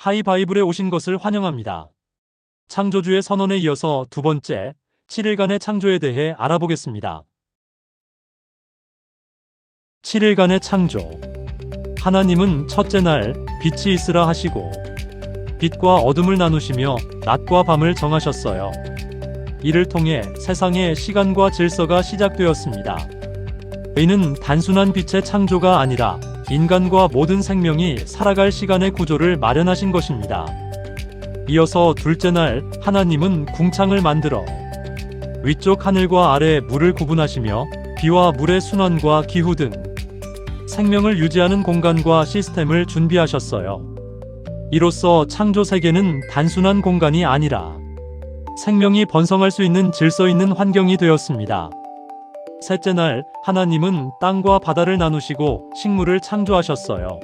하이바이블에 오신 것을 환영합니다. 창조주의 선언에 이어서 두 번째, 7일간의 창조에 대해 알아보겠습니다. 7일간의 창조. 하나님은 첫째 날 빛이 있으라 하시고 빛과 어둠을 나누시며 낮과 밤을 정하셨어요. 이를 통해 세상의 시간과 질서가 시작되었습니다. 이는 단순한 빛의 창조가 아니라 인간과 모든 생명이 살아갈 시간의 구조를 마련하신 것입니다. 이어서 둘째 날 하나님은 궁창을 만들어 위쪽 하늘과 아래 물을 구분하시며 비와 물의 순환과 기후 등 생명을 유지하는 공간과 시스템을 준비하셨어요. 이로써 창조 세계는 단순한 공간이 아니라 생명이 번성할 수 있는 질서 있는 환경이 되었습니다. 셋째 날 하나님은 땅과 바다를 나누시고 식물을 창조하셨어요.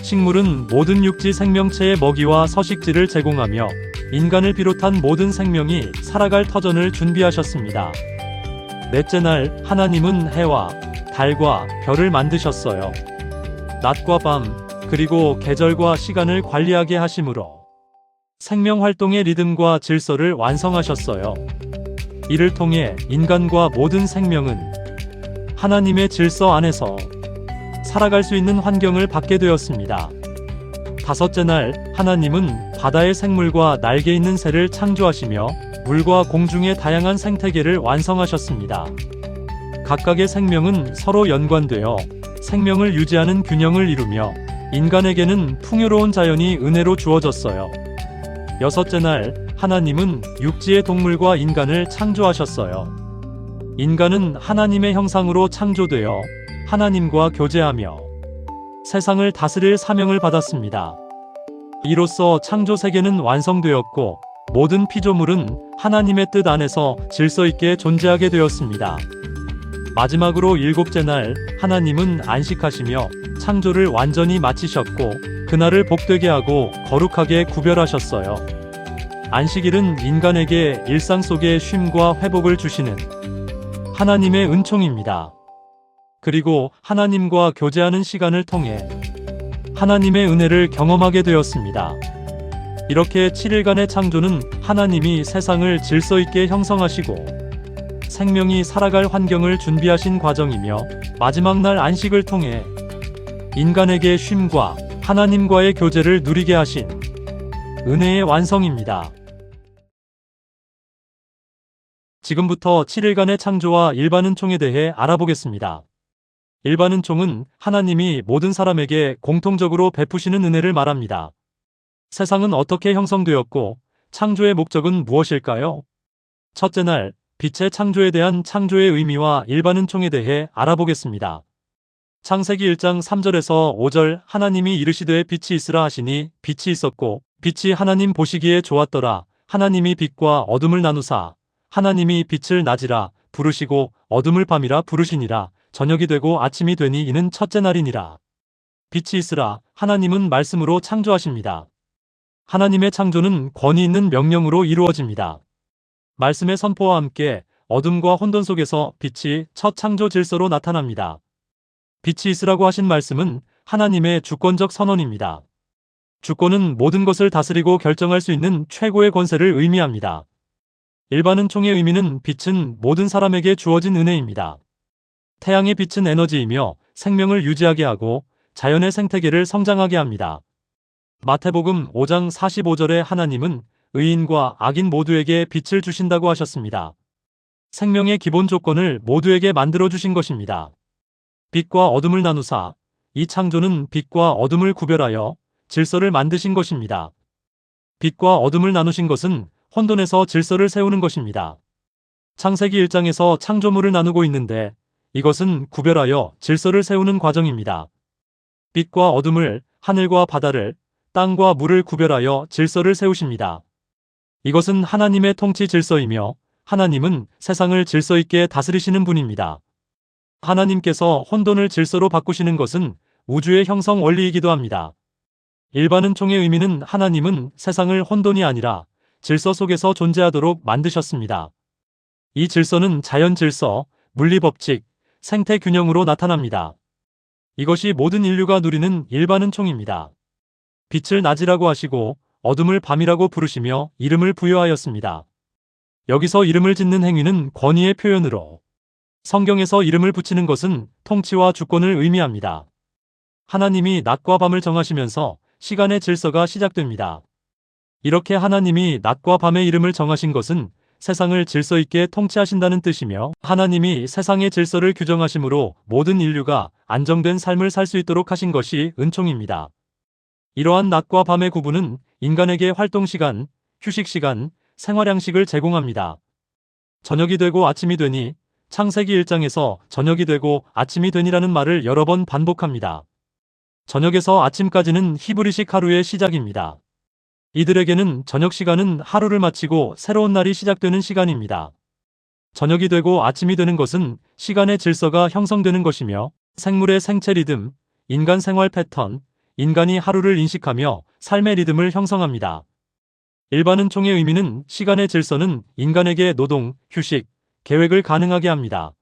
식물은 모든 육지 생명체의 먹이와 서식지를 제공하며 인간을 비롯한 모든 생명이 살아갈 터전을 준비하셨습니다. 넷째 날 하나님은 해와 달과 별을 만드셨어요. 낮과 밤, 그리고 계절과 시간을 관리하게 하심으로 생명 활동의 리듬과 질서를 완성하셨어요. 이를 통해 인간과 모든 생명은 하나님의 질서 안에서 살아갈 수 있는 환경을 받게 되었습니다. 다섯째 날 하나님은 바다의 생물과 날개 있는 새를 창조하시며 물과 공중의 다양한 생태계를 완성하셨습니다. 각각의 생명은 서로 연관되어 생명을 유지하는 균형을 이루며 인간에게는 풍요로운 자연이 은혜로 주어졌어요. 여섯째 날 하나님은 육지의 동물과 인간을 창조하셨어요. 인간은 하나님의 형상으로 창조되어 하나님과 교제하며 세상을 다스릴 사명을 받았습니다. 이로써 창조 세계는 완성되었고 모든 피조물은 하나님의 뜻 안에서 질서 있게 존재하게 되었습니다. 마지막으로 일곱째 날 하나님은 안식하시며 창조를 완전히 마치셨고 그날을 복되게 하고 거룩하게 구별하셨어요. 안식일은 인간에게 일상 속의 쉼과 회복을 주시는 하나님의 은총입니다. 그리고 하나님과 교제하는 시간을 통해 하나님의 은혜를 경험하게 되었습니다. 이렇게 7일간의 창조는 하나님이 세상을 질서 있게 형성하시고 생명이 살아갈 환경을 준비하신 과정이며 마지막 날 안식을 통해 인간에게 쉼과 하나님과의 교제를 누리게 하신 은혜의 완성입니다. 지금부터 7일간의 창조와 일반은총에 대해 알아보겠습니다. 일반은총은 하나님이 모든 사람에게 공통적으로 베푸시는 은혜를 말합니다. 세상은 어떻게 형성되었고 창조의 목적은 무엇일까요? 첫째 날 빛의 창조에 대한 창조의 의미와 일반은총에 대해 알아보겠습니다. 창세기 1장 3절에서 5절 하나님이 이르시되 빛이 있으라 하시니 빛이 있었고 빛이 하나님 보시기에 좋았더라. 하나님이 빛과 어둠을 나누사 하나님이 빛을 낮이라 부르시고 어둠을 밤이라 부르시니라. 저녁이 되고 아침이 되니 이는 첫째 날이니라. 빛이 있으라 하나님은 말씀으로 창조하십니다. 하나님의 창조는 권위 있는 명령으로 이루어집니다. 말씀의 선포와 함께 어둠과 혼돈 속에서 빛이 첫 창조 질서로 나타납니다. 빛이 있으라고 하신 말씀은 하나님의 주권적 선언입니다. 주권은 모든 것을 다스리고 결정할 수 있는 최고의 권세를 의미합니다. 일반은총의 의미는 빛은 모든 사람에게 주어진 은혜입니다. 태양의 빛은 에너지이며 생명을 유지하게 하고 자연의 생태계를 성장하게 합니다. 마태복음 5장 45절에 하나님은 의인과 악인 모두에게 빛을 주신다고 하셨습니다. 생명의 기본 조건을 모두에게 만들어 주신 것입니다. 빛과 어둠을 나누사 이 창조는 빛과 어둠을 구별하여 질서를 만드신 것입니다. 빛과 어둠을 나누신 것은 혼돈에서 질서를 세우는 것입니다. 창세기 1장에서 창조물을 나누고 있는데 이것은 구별하여 질서를 세우는 과정입니다. 빛과 어둠을, 하늘과 바다를, 땅과 물을 구별하여 질서를 세우십니다. 이것은 하나님의 통치 질서이며 하나님은 세상을 질서 있게 다스리시는 분입니다. 하나님께서 혼돈을 질서로 바꾸시는 것은 우주의 형성 원리이기도 합니다. 일반은총의 의미는 하나님은 세상을 혼돈이 아니라 질서 속에서 존재하도록 만드셨습니다. 이 질서는 자연 질서, 물리 법칙, 생태 균형으로 나타납니다. 이것이 모든 인류가 누리는 일반은총입니다. 빛을 낮이라고 하시고 어둠을 밤이라고 부르시며 이름을 부여하였습니다. 여기서 이름을 짓는 행위는 권위의 표현으로, 성경에서 이름을 붙이는 것은 통치와 주권을 의미합니다. 하나님이 낮과 밤을 정하시면서 시간의 질서가 시작됩니다. 이렇게 하나님이 낮과 밤의 이름을 정하신 것은 세상을 질서 있게 통치하신다는 뜻이며, 하나님이 세상의 질서를 규정하심으로 모든 인류가 안정된 삶을 살 수 있도록 하신 것이 은총입니다. 이러한 낮과 밤의 구분은 인간에게 활동시간, 휴식시간, 생활양식을 제공합니다. 저녁이 되고 아침이 되니, 창세기 1장에서 저녁이 되고 아침이 되니라는 말을 여러 번 반복합니다. 저녁에서 아침까지는 히브리식 하루의 시작입니다. 이들에게는 저녁 시간은 하루를 마치고 새로운 날이 시작되는 시간입니다. 저녁이 되고 아침이 되는 것은 시간의 질서가 형성되는 것이며, 생물의 생체 리듬, 인간 생활 패턴, 인간이 하루를 인식하며 삶의 리듬을 형성합니다. 일반 은총의 의미는 시간의 질서는 인간에게 노동, 휴식, 계획을 가능하게 합니다.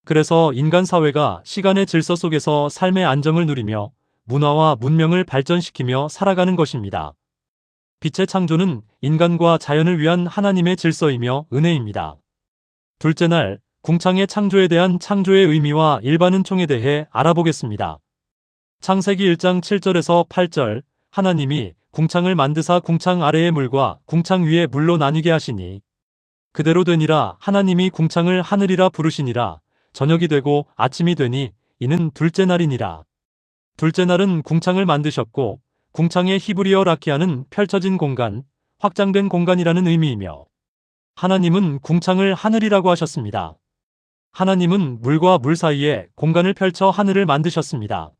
그래서 인간 사회가 시간의 질서 속에서 삶의 안정을 누리며 문화와 문명을 발전시키며 살아가는 것입니다. 빛의 창조는 인간과 자연을 위한 하나님의 질서이며 은혜입니다. 둘째 날, 궁창의 창조에 대한 창조의 의미와 일반 은총에 대해 알아보겠습니다. 창세기 1장 7절에서 8절, 하나님이 궁창을 만드사 궁창 아래의 물과 궁창 위의 물로 나뉘게 하시니 그대로 되니라. 하나님이 궁창을 하늘이라 부르시니라. 저녁이 되고 아침이 되니 이는 둘째 날이니라. 둘째 날은 궁창을 만드셨고, 궁창의 히브리어 라키아는 펼쳐진 공간, 확장된 공간이라는 의미이며, 하나님은 궁창을 하늘이라고 하셨습니다. 하나님은 물과 물 사이에 공간을 펼쳐 하늘을 만드셨습니다.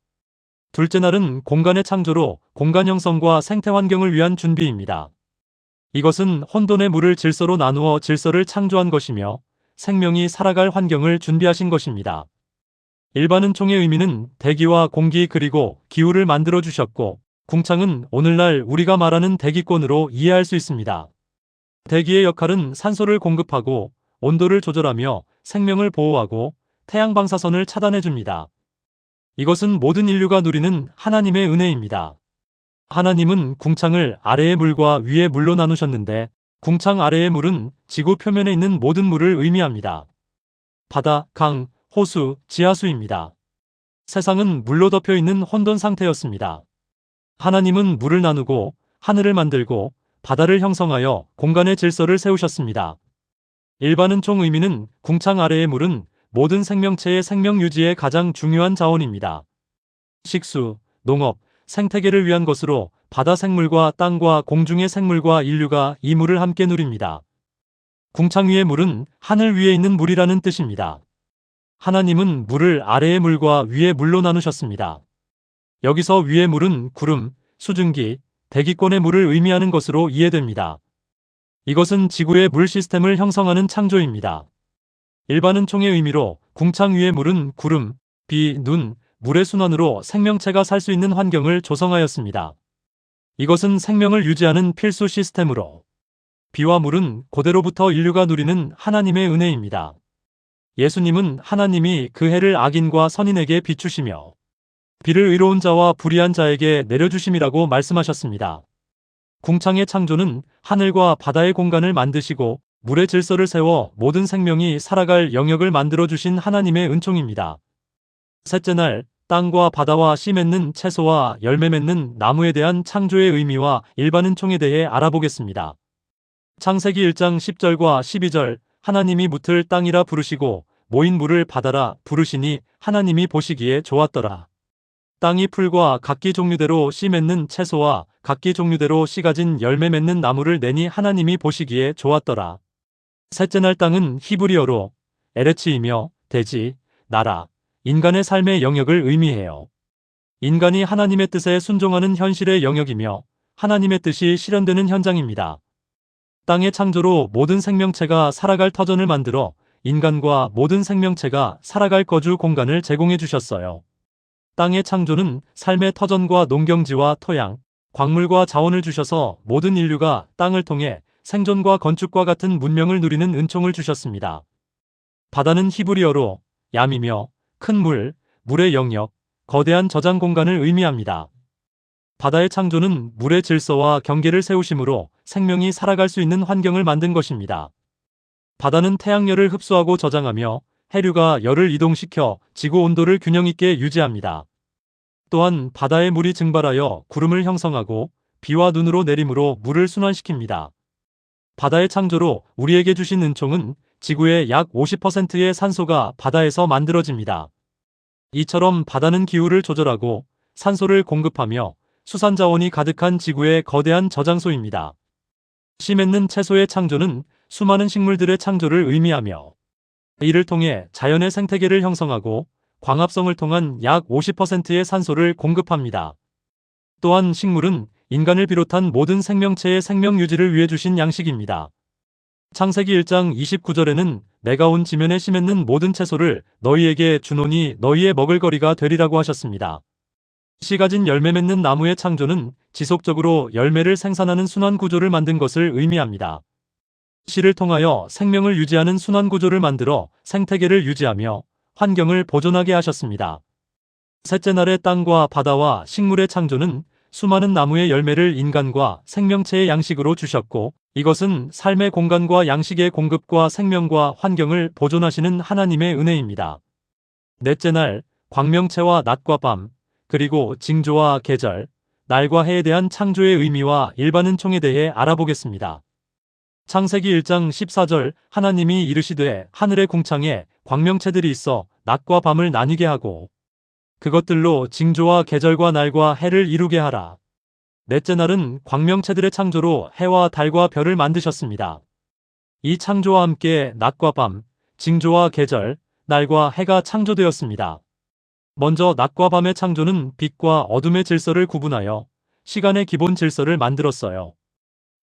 둘째 날은 공간의 창조로 공간 형성과 생태 환경을 위한 준비입니다. 이것은 혼돈의 물을 질서로 나누어 질서를 창조한 것이며 생명이 살아갈 환경을 준비하신 것입니다. 일반 은총의 의미는 대기와 공기 그리고 기후를 만들어 주셨고, 궁창은 오늘날 우리가 말하는 대기권으로 이해할 수 있습니다. 대기의 역할은 산소를 공급하고 온도를 조절하며 생명을 보호하고 태양 방사선을 차단해 줍니다. 이것은 모든 인류가 누리는 하나님의 은혜입니다. 하나님은 궁창을 아래의 물과 위의 물로 나누셨는데, 궁창 아래의 물은 지구 표면에 있는 모든 물을 의미합니다. 바다, 강, 호수, 지하수입니다. 세상은 물로 덮여 있는 혼돈 상태였습니다. 하나님은 물을 나누고 하늘을 만들고 바다를 형성하여 공간의 질서를 세우셨습니다. 일반 은총 의미는 궁창 아래의 물은 모든 생명체의 생명 유지에 가장 중요한 자원입니다. 식수, 농업, 생태계를 위한 것으로 바다 생물과 땅과 공중의 생물과 인류가 이 물을 함께 누립니다. 궁창 위의 물은 하늘 위에 있는 물이라는 뜻입니다. 하나님은 물을 아래의 물과 위의 물로 나누셨습니다. 여기서 위의 물은 구름, 수증기, 대기권의 물을 의미하는 것으로 이해됩니다. 이것은 지구의 물 시스템을 형성하는 창조입니다. 일반 은총의 의미로 궁창 위의 물은 구름, 비, 눈, 물의 순환으로 생명체가 살 수 있는 환경을 조성하였습니다. 이것은 생명을 유지하는 필수 시스템으로, 비와 물은 고대로부터 인류가 누리는 하나님의 은혜입니다. 예수님은 하나님이 그 해를 악인과 선인에게 비추시며 비를 의로운 자와 불의한 자에게 내려주심이라고 말씀하셨습니다. 궁창의 창조는 하늘과 바다의 공간을 만드시고 물의 질서를 세워 모든 생명이 살아갈 영역을 만들어주신 하나님의 은총입니다. 셋째 날, 땅과 바다와 씨 맺는 채소와 열매 맺는 나무에 대한 창조의 의미와 일반 은총에 대해 알아보겠습니다. 창세기 1장 10절과 12절, 하나님이 묻을 땅이라 부르시고 모인 물을 바다라 부르시니 하나님이 보시기에 좋았더라. 땅이 풀과 각기 종류대로 씨 맺는 채소와 각기 종류대로 씨 가진 열매 맺는 나무를 내니 하나님이 보시기에 좋았더라. 셋째 날 땅은 히브리어로 에레츠이며 대지, 나라, 인간의 삶의 영역을 의미해요. 인간이 하나님의 뜻에 순종하는 현실의 영역이며 하나님의 뜻이 실현되는 현장입니다. 땅의 창조로 모든 생명체가 살아갈 터전을 만들어 인간과 모든 생명체가 살아갈 거주 공간을 제공해 주셨어요. 땅의 창조는 삶의 터전과 농경지와 토양, 광물과 자원을 주셔서 모든 인류가 땅을 통해 생존과 건축과 같은 문명을 누리는 은총을 주셨습니다. 바다는 히브리어로 얌이며 큰 물, 물의 영역, 거대한 저장 공간을 의미합니다. 바다의 창조는 물의 질서와 경계를 세우심으로 생명이 살아갈 수 있는 환경을 만든 것입니다. 바다는 태양열을 흡수하고 저장하며 해류가 열을 이동시켜 지구 온도를 균형 있게 유지합니다. 또한 바다의 물이 증발하여 구름을 형성하고 비와 눈으로 내림으로 물을 순환시킵니다. 바다의 창조로 우리에게 주신 은총은 지구의 약 50%의 산소가 바다에서 만들어집니다. 이처럼 바다는 기후를 조절하고 산소를 공급하며 수산자원이 가득한 지구의 거대한 저장소입니다. 씨 맺는 채소의 창조는 수많은 식물들의 창조를 의미하며 이를 통해 자연의 생태계를 형성하고 광합성을 통한 약 50%의 산소를 공급합니다. 또한 식물은 인간을 비롯한 모든 생명체의 생명 유지를 위해 주신 양식입니다. 창세기 1장 29절에는 내가 온 지면에 씨 맺는 모든 채소를 너희에게 주노니 너희의 먹을거리가 되리라고 하셨습니다. 씨 가진 열매 맺는 나무의 창조는 지속적으로 열매를 생산하는 순환 구조를 만든 것을 의미합니다. 씨를 통하여 생명을 유지하는 순환 구조를 만들어 생태계를 유지하며 환경을 보존하게 하셨습니다. 셋째 날의 땅과 바다와 식물의 창조는 수많은 나무의 열매를 인간과 생명체의 양식으로 주셨고, 이것은 삶의 공간과 양식의 공급과 생명과 환경을 보존하시는 하나님의 은혜입니다. 넷째 날, 광명체와 낮과 밤, 그리고 징조와 계절, 날과 해에 대한 창조의 의미와 일반 은총에 대해 알아보겠습니다. 창세기 1장 14절 하나님이 이르시되 하늘의 궁창에 광명체들이 있어 낮과 밤을 나뉘게 하고 그것들로 징조와 계절과 날과 해를 이루게 하라. 넷째 날은 광명체들의 창조로 해와 달과 별을 만드셨습니다. 이 창조와 함께 낮과 밤, 징조와 계절, 날과 해가 창조되었습니다. 먼저 낮과 밤의 창조는 빛과 어둠의 질서를 구분하여 시간의 기본 질서를 만들었어요.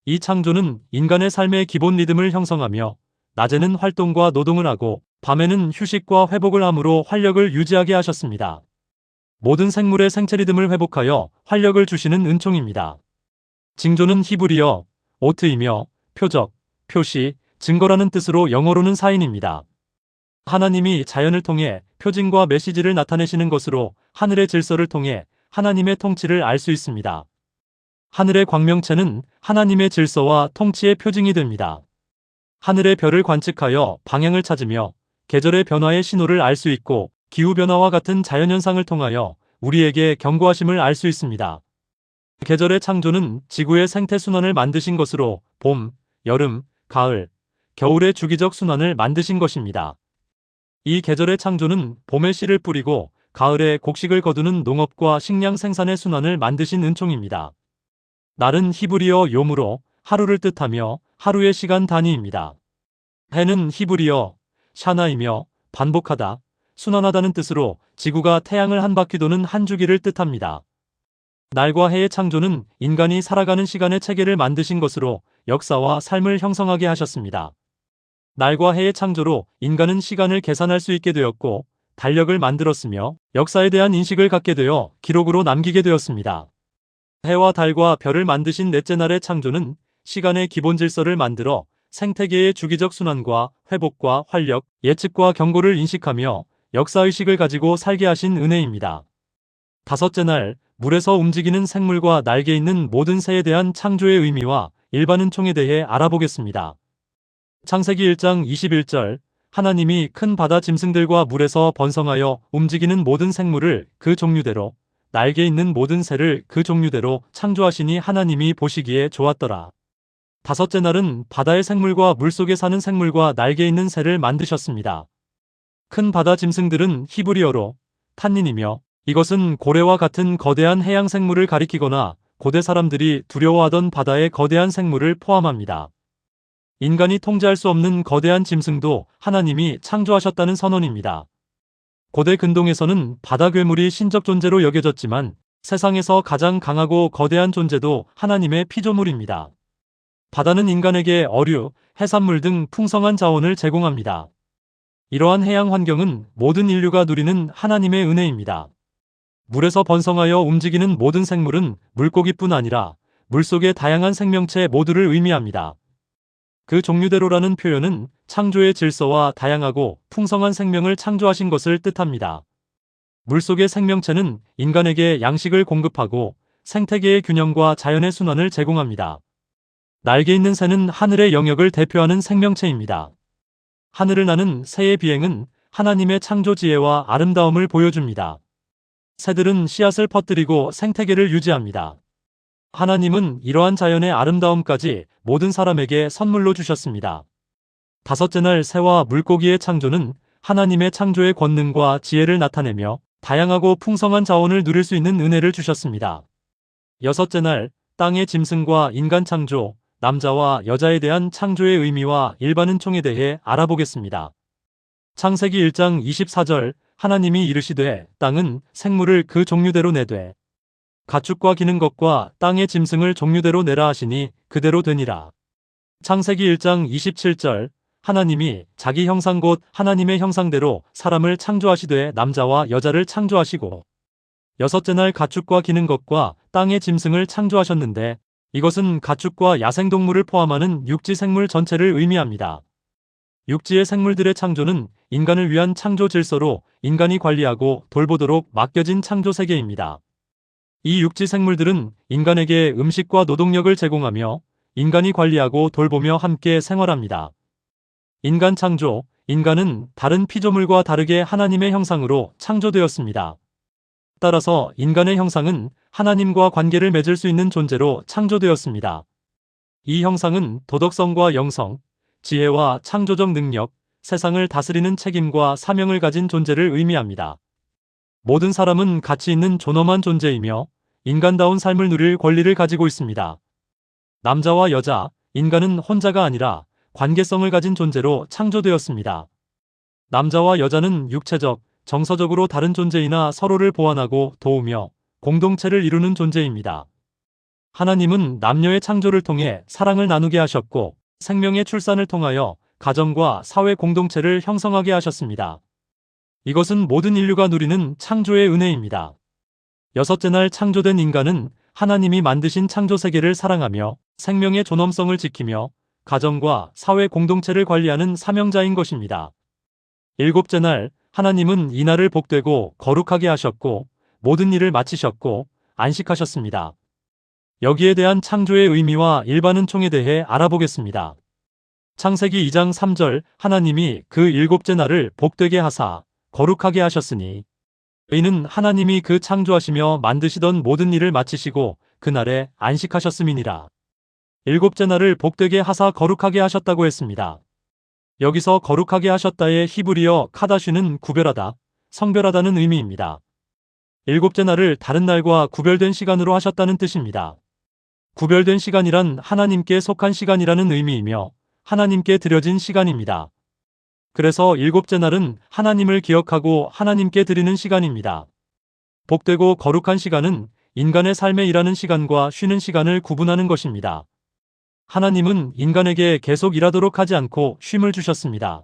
이 창조는 인간의 삶의 기본 리듬을 형성하며 낮에는 활동과 노동을 하고 밤에는 휴식과 회복을 함으로 활력을 유지하게 하셨습니다. 모든 생물의 생체 리듬을 회복하여 활력을 주시는 은총입니다. 징조는 히브리어, 오트이며 표적, 표시, 증거라는 뜻으로 영어로는 사인입니다. 하나님이 자연을 통해 표징과 메시지를 나타내시는 것으로 하늘의 질서를 통해 하나님의 통치를 알 수 있습니다. 하늘의 광명체는 하나님의 질서와 통치의 표징이 됩니다. 하늘의 별을 관측하여 방향을 찾으며 계절의 변화의 신호를 알 수 있고 기후변화와 같은 자연현상을 통하여 우리에게 경고하심을 알 수 있습니다. 계절의 창조는 지구의 생태순환을 만드신 것으로 봄, 여름, 가을, 겨울의 주기적 순환을 만드신 것입니다. 이 계절의 창조는 봄에 씨를 뿌리고 가을에 곡식을 거두는 농업과 식량 생산의 순환을 만드신 은총입니다. 날은 히브리어 요므로 하루를 뜻하며 하루의 시간 단위입니다. 해는 히브리어 샤나이며 반복하다, 순환하다는 뜻으로 지구가 태양을 한 바퀴 도는 한 주기를 뜻합니다. 날과 해의 창조는 인간이 살아가는 시간의 체계를 만드신 것으로 역사와 삶을 형성하게 하셨습니다. 날과 해의 창조로 인간은 시간을 계산할 수 있게 되었고 달력을 만들었으며 역사에 대한 인식을 갖게 되어 기록으로 남기게 되었습니다. 해와 달과 별을 만드신 넷째 날의 창조는 시간의 기본 질서를 만들어 생태계의 주기적 순환과 회복과 활력, 예측과 경고를 인식하며 역사의식을 가지고 살게 하신 은혜입니다. 다섯째 날, 물에서 움직이는 생물과 날개 있는 모든 새에 대한 창조의 의미와 일반 은총에 대해 알아보겠습니다. 창세기 1장 21절 하나님이 큰 바다 짐승들과 물에서 번성하여 움직이는 모든 생물을 그 종류대로 날개 있는 모든 새를 그 종류대로 창조하시니 하나님이 보시기에 좋았더라. 다섯째 날은 바다의 생물과 물속에 사는 생물과 날개 있는 새를 만드셨습니다. 큰 바다 짐승들은 히브리어로 탄닌이며 이것은 고래와 같은 거대한 해양 생물을 가리키거나 고대 사람들이 두려워하던 바다의 거대한 생물을 포함합니다. 인간이 통제할 수 없는 거대한 짐승도 하나님이 창조하셨다는 선언입니다. 고대 근동에서는 바다 괴물이 신적 존재로 여겨졌지만 세상에서 가장 강하고 거대한 존재도 하나님의 피조물입니다. 바다는 인간에게 어류, 해산물 등 풍성한 자원을 제공합니다. 이러한 해양 환경은 모든 인류가 누리는 하나님의 은혜입니다. 물에서 번성하여 움직이는 모든 생물은 물고기뿐 아니라 물속의 다양한 생명체 모두를 의미합니다. 그 종류대로라는 표현은 창조의 질서와 다양하고 풍성한 생명을 창조하신 것을 뜻합니다. 물속의 생명체는 인간에게 양식을 공급하고 생태계의 균형과 자연의 순환을 제공합니다. 날개 있는 새는 하늘의 영역을 대표하는 생명체입니다. 하늘을 나는 새의 비행은 하나님의 창조 지혜와 아름다움을 보여줍니다. 새들은 씨앗을 퍼뜨리고 생태계를 유지합니다. 하나님은 이러한 자연의 아름다움까지 모든 사람에게 선물로 주셨습니다. 다섯째 날 새와 물고기의 창조는 하나님의 창조의 권능과 지혜를 나타내며 다양하고 풍성한 자원을 누릴 수 있는 은혜를 주셨습니다. 여섯째 날 땅의 짐승과 인간 창조, 남자와 여자에 대한 창조의 의미와 일반은총에 대해 알아보겠습니다. 창세기 1장 24절 하나님이 이르시되 땅은 생물을 그 종류대로 내되 가축과 기는 것과 땅의 짐승을 종류대로 내라 하시니 그대로 되니라. 창세기 1장 27절 하나님이 자기 형상 곧 하나님의 형상대로 사람을 창조하시되 남자와 여자를 창조하시고 여섯째 날 가축과 기는 것과 땅의 짐승을 창조하셨는데 이것은 가축과 야생동물을 포함하는 육지 생물 전체를 의미합니다. 육지의 생물들의 창조는 인간을 위한 창조 질서로 인간이 관리하고 돌보도록 맡겨진 창조 세계입니다. 이 육지 생물들은 인간에게 음식과 노동력을 제공하며 인간이 관리하고 돌보며 함께 생활합니다. 인간 창조, 인간은 다른 피조물과 다르게 하나님의 형상으로 창조되었습니다. 따라서 인간의 형상은 하나님과 관계를 맺을 수 있는 존재로 창조되었습니다. 이 형상은 도덕성과 영성, 지혜와 창조적 능력, 세상을 다스리는 책임과 사명을 가진 존재를 의미합니다. 모든 사람은 가치 있는 존엄한 존재이며 인간다운 삶을 누릴 권리를 가지고 있습니다. 남자와 여자, 인간은 혼자가 아니라 관계성을 가진 존재로 창조되었습니다. 남자와 여자는 육체적, 정서적으로 다른 존재이나 서로를 보완하고 도우며 공동체를 이루는 존재입니다. 하나님은 남녀의 창조를 통해 사랑을 나누게 하셨고 생명의 출산을 통하여 가정과 사회 공동체를 형성하게 하셨습니다. 이것은 모든 인류가 누리는 창조의 은혜입니다. 여섯째 날 창조된 인간은 하나님이 만드신 창조 세계를 사랑하며 생명의 존엄성을 지키며 가정과 사회 공동체를 관리하는 사명자인 것입니다. 일곱째 날 하나님은 이날을 복되고 거룩하게 하셨고 모든 일을 마치셨고 안식하셨습니다. 여기에 대한 창조의 의미와 일반은총에 대해 알아보겠습니다. 창세기 2장 3절 하나님이 그 일곱째 날을 복되게 하사 거룩하게 하셨으니 이는 하나님이 그 창조하시며 만드시던 모든 일을 마치시고 그날에 안식하셨음이니라. 일곱째 날을 복되게 하사 거룩하게 하셨다고 했습니다. 여기서 거룩하게 하셨다의 히브리어 카다슈는 구별하다, 성별하다는 의미입니다. 일곱째 날을 다른 날과 구별된 시간으로 하셨다는 뜻입니다. 구별된 시간이란 하나님께 속한 시간이라는 의미이며 하나님께 드려진 시간입니다. 그래서 일곱째 날은 하나님을 기억하고 하나님께 드리는 시간입니다. 복되고 거룩한 시간은 인간의 삶에 일하는 시간과 쉬는 시간을 구분하는 것입니다. 하나님은 인간에게 계속 일하도록 하지 않고 쉼을 주셨습니다.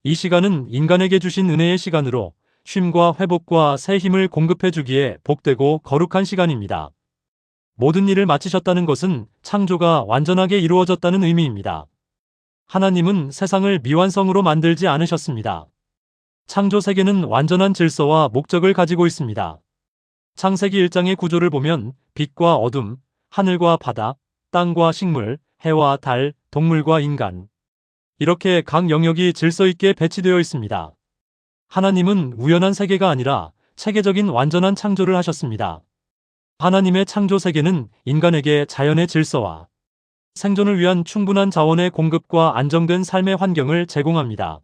이 시간은 인간에게 주신 은혜의 시간으로 쉼과 회복과 새 힘을 공급해 주기에 복되고 거룩한 시간입니다. 모든 일을 마치셨다는 것은 창조가 완전하게 이루어졌다는 의미입니다. 하나님은 세상을 미완성으로 만들지 않으셨습니다. 창조 세계는 완전한 질서와 목적을 가지고 있습니다. 창세기 1장의 구조를 보면 빛과 어둠, 하늘과 바다, 땅과 식물, 해와 달, 동물과 인간. 이렇게 각 영역이 질서 있게 배치되어 있습니다. 하나님은 우연한 세계가 아니라 체계적인 완전한 창조를 하셨습니다. 하나님의 창조 세계는 인간에게 자연의 질서와 생존을 위한 충분한 자원의 공급과 안정된 삶의 환경을 제공합니다.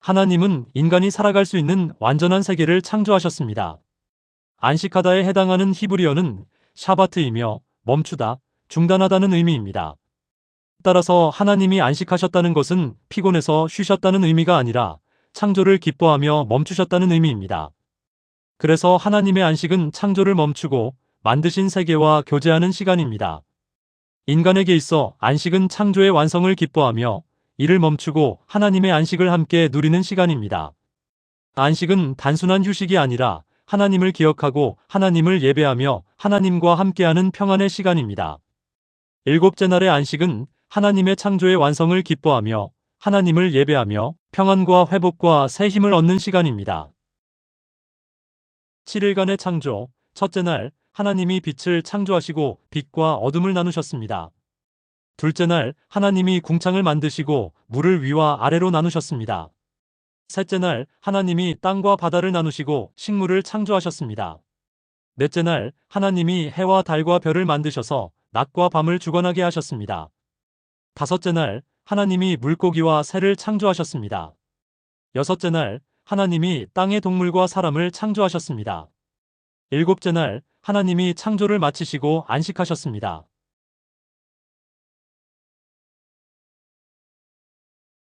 하나님은 인간이 살아갈 수 있는 완전한 세계를 창조하셨습니다. 안식하다에 해당하는 히브리어는 샤바트이며 멈추다, 중단하다는 의미입니다. 따라서 하나님이 안식하셨다는 것은 피곤해서 쉬셨다는 의미가 아니라 창조를 기뻐하며 멈추셨다는 의미입니다. 그래서 하나님의 안식은 창조를 멈추고 만드신 세계와 교제하는 시간입니다. 인간에게 있어 안식은 창조의 완성을 기뻐하며 일을 멈추고 하나님의 안식을 함께 누리는 시간입니다. 안식은 단순한 휴식이 아니라 하나님을 기억하고 하나님을 예배하며 하나님과 함께하는 평안의 시간입니다. 일곱째 날의 안식은 하나님의 창조의 완성을 기뻐하며 하나님을 예배하며 평안과 회복과 새 힘을 얻는 시간입니다. 7일간의 창조, 첫째 날 하나님이 빛을 창조하시고 빛과 어둠을 나누셨습니다. 둘째 날 하나님이 궁창을 만드시고 물을 위와 아래로 나누셨습니다. 셋째 날 하나님이 땅과 바다를 나누시고 식물을 창조하셨습니다. 넷째 날 하나님이 해와 달과 별을 만드셔서 낮과 밤을 주관하게 하셨습니다. 다섯째 날 하나님이 물고기와 새를 창조하셨습니다. 여섯째 날 하나님이 땅의 동물과 사람을 창조하셨습니다. 일곱째 날 하나님이 창조를 마치시고 안식하셨습니다.